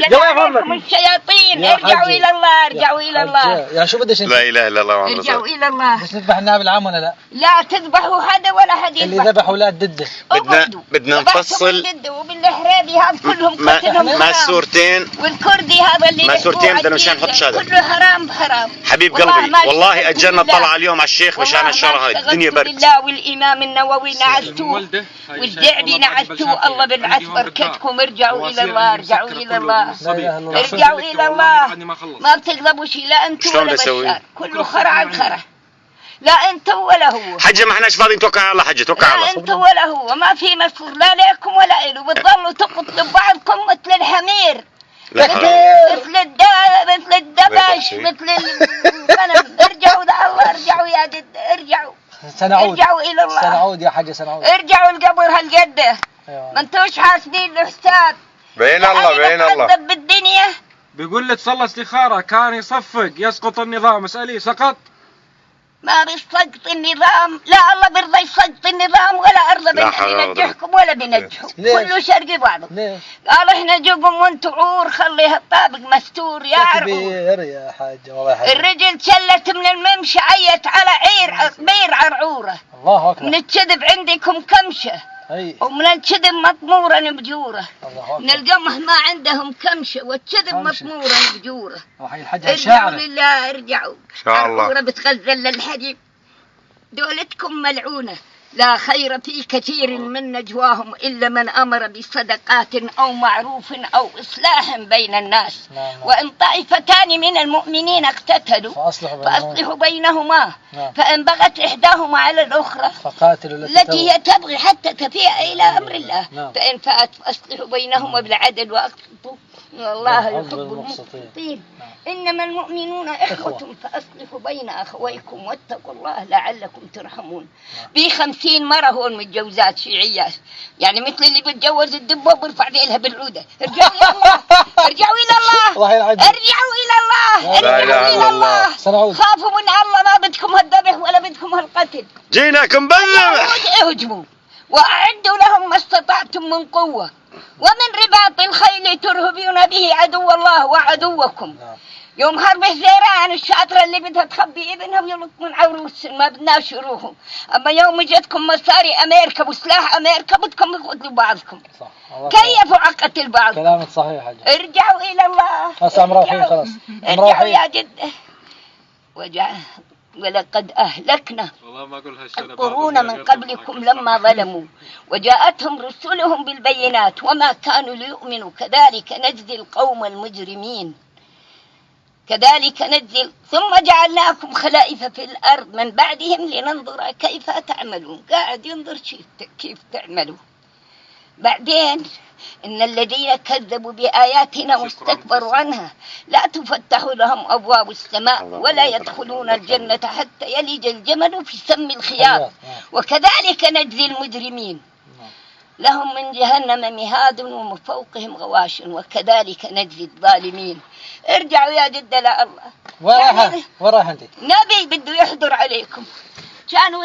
عليكم الشياطين. ارجعوا إلى الله، ارجعوا إلى الله. يا شو بدش لا إله إلا الله. ارجعوا إلى الله. بس نذبح النعم العام ولا لا؟ لا تذبحوا هذا ولا حد يذبح. اللي ذبح أولاد ضده. بدنا نفصل. وبالإحرابي هذا كلهم قتلهم ما السورتين والكردي هذا اللي ما السورتين بدنا مشان نحط شهادة. كله حرام حرام. حبيب قلبي والله أجلنا طلع اليوم على الشيخ مشان الشهر هاي الدنيا برد. بالله والإمام النووي نعستوه والدعبي نعستوه. الله بالعث بركتكم. ارجعوا إلى الله، ارجعوا إلى الله، ارجعوا إلى الله. ما بتقلبوا شيء لا أنتم ولا بشار. كله خرع عن خرع. لا أنتم ولا هو. حجة ما احناش فاضيين توكل على الله. حجة توكل على الله. لا أنتم ولا هو. ما في مسؤول لا لكم ولا إله. بتضلوا تقتلوا بعضكم مثل الحمير، مثل الدبش، مثل الغنم. ارجعوا إلى الله، ارجعوا يا جد، ارجعوا. سنعود. ارجعوا إلى الله. سنعود يا حجة سنعود. ارجعوا القبر هالجدة. ما انتوش حاسدين الحساب. بين الله بين الله. بالدنيا بيقول لك صلى استخارة كان يصفق يسقط النظام. اسأليه سقط؟ ما بيسقط النظام. لا الله بيرضى يسقط النظام ولا أرضى بينجحكم ولا بينجحكم. كله شرقي بعضه. قال احنا جوكم وانتوا عور خليها الطابق مستور يا كبير يا حاجة والله حاجة. الرجل شلت من الممشى عيت على بير عرعورة. الله أكبر. من الكذب عندكم كمشة ومن الكذب مطمورا بجورة. من القمح ما عندهم كمشة والكذب مطمورا بجورة. ارجعوا لله، ارجعوا. إن شاء الله. عرعورة بتغزل للحديد. دولتكم ملعونة. لا خير في كثير من نجواهم إلا من أمر بصدقات أو معروف أو إصلاح بين الناس. وإن طائفتان من المؤمنين اقتتلوا فأصلحوا بينهما. فإن بغت إحداهما على الأخرى فقاتلوا التي هي تبغي حتى تفيء إلى أمر الله. فإن فأت فأصلحوا بينهما بالعدل وأقسطوا الله يحب المقسطين. إنما المؤمنون إخوة فأصلحوا بين أخويكم واتقوا الله لعلكم ترحمون. في 50 مرة هون متجوزات شيعيات يعني مثل اللي بتجوز الدبة وبرفع ذيلها بالعودة. ارجعوا إلى الله، ارجعوا إلى الله، ارجعوا إلى الله، ارجعوا إلى الله. خافوا من الله. ما بدكم هالذبح ولا بدكم هالقتل. جيناكم بالذبح. اهجموا وأعدوا لهم ما استطعتم من قوة ومن رباط الخيل ترهبون به عدو الله وعدوكم. يوم حرب الزيران الشاطرة اللي بدها تخبي ابنها ويلق من عروس ما بدناش يروحوا. أما يوم جتكم مصاري أمريكا وسلاح أمريكا بدكم تقتلوا بعضكم. كيف عقتل بعض؟ كلامك صحيح حاجة. ارجعوا إلى الله. هسه مروحين خلاص. ارجعوا يا جدة. ولقد أهلكنا القرون من قبلكم لما ظلموا وجاءتهم رسلهم بالبينات وما كانوا ليؤمنوا كذلك نجزي القوم المجرمين. كذلك نجزي. ثم جعلناكم خلائف في الأرض من بعدهم لننظر كيف تعملون. قاعد ينظر كيف تعملوا. بعدين إن الذين كذبوا بآياتنا واستكبروا عنها لا تفتح لهم أبواب السماء ولا يدخلون الجنة حتى يلج الجمل في سم الخياط وكذلك نجزي المجرمين. لهم من جهنم مهاد ومن فوقهم غواش وكذلك نجزي الظالمين. ارجعوا يا جد لا الله. وراها انت نبي بده يحضر عليكم كانوا